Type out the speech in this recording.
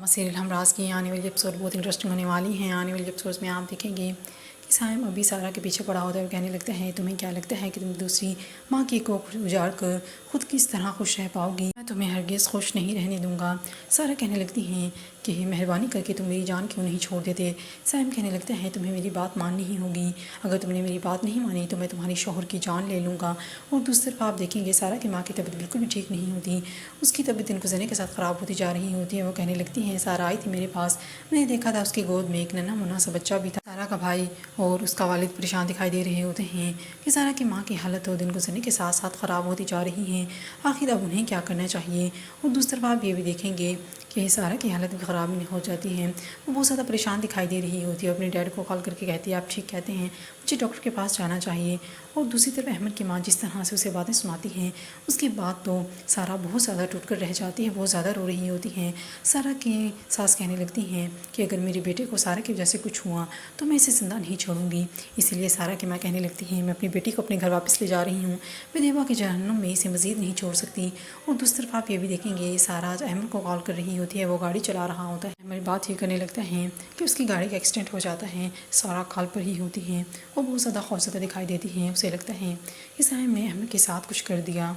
Serial ہمراز کی آنے والی ایپیسوڈ بہت انٹرسٹنگ ہونے والی ہیں۔ آنے والی ایپیسوڈ میں آپ دیکھیں گے کہ سائم ابھی سارا کے پیچھے پڑا ہوتا ہے اور کہنے لگتا ہے تمہیں کیا لگتا ہے کہ تم دوسری ماں کی کوکھ اجاڑ کر خود کس طرح خوش رہ پاؤ گی؟ میں تمہیں ہرگز خوش نہیں رہنے دوں گا۔ سارا کہنے لگتی ہیں کہ مہربانی کر کے تم میری جان کیوں نہیں چھوڑ دیتے؟ سائم کہنے لگتا ہے تمہیں میری بات ماننی ہی ہوگی، اگر تم نے میری بات نہیں مانی تو میں تمہارے شوہر کی جان لے لوں گا۔ اور دوسری طرف آپ دیکھیں گے سارا کی ماں کی طبیعت بالکل بھی ٹھیک نہیں ہوتی، اس کی طبیعت دن گزرنے کے ساتھ خراب ہوتی جا رہی ہوتی ہے۔ وہ کہنے لگتی ہیں سارا آئی تھی میرے پاس، میں نے دیکھا تھا اس کی گود میں ایک ننھا منھا سا بچہ بھی تھا۔ سارا کا بھائی اور اس کا والد پریشان دکھائی دے رہے ہوتے ہیں کہ سارا کی ماں کی حالت دن گزرنے کے ساتھ ساتھ خراب ہوتی جا رہی ہے، آخر اب انہیں کیا کرنا چاہیے؟ اور دوسری طرف آپ یہ بھی دیکھیں گے کہ سارا کی حالت بھی خراب ہو جاتی ہے، وہ بہت زیادہ پریشان دکھائی دے رہی ہوتی ہے، اپنے ڈیڈ کو کال کر کے کہتی ہے آپ ٹھیک کہتے ہیں مجھے ڈاکٹر کے پاس جانا چاہیے۔ اور دوسری طرف احمد کی ماں جس طرح سے اسے باتیں سناتی ہیں اس کے بعد تو سارا بہت زیادہ ٹوٹ کر رہ جاتی ہے، بہت زیادہ رو رہی ہوتی ہیں۔ سارا کی ساس کہنے لگتی ہیں کہ اگر میرے بیٹے کو سارا کی وجہ سے کچھ ہوا تو میں اسے زندہ نہیں چھوڑوں گی، اسی لیے سارا کی ماں کہنے لگتی ہیں میں اپنی بیٹی کو اپنے گھر واپس لے جا رہی ہوں، میں دیوا کے جہنم میں اسے مزید نہیں چھوڑ سکتی۔ اور دوسری طرف آپ یہ بھی دیکھیں گے سارا احمد کو کال کر رہی ہوتی ہے، وہ گاڑی چلا رہا ہوتا ہے، ہماری بات یہ کرنے لگتا ہے کہ اس کی گاڑی کا ایکسیڈنٹ ہو جاتا ہے، سارا کال پر ہی ہوتی ہے، وہ بہت زیادہ خوفزدہ دکھائی دیتی ہے، اسے لگتا ہے کہ سائم نے احمد کے ساتھ کچھ کر دیا۔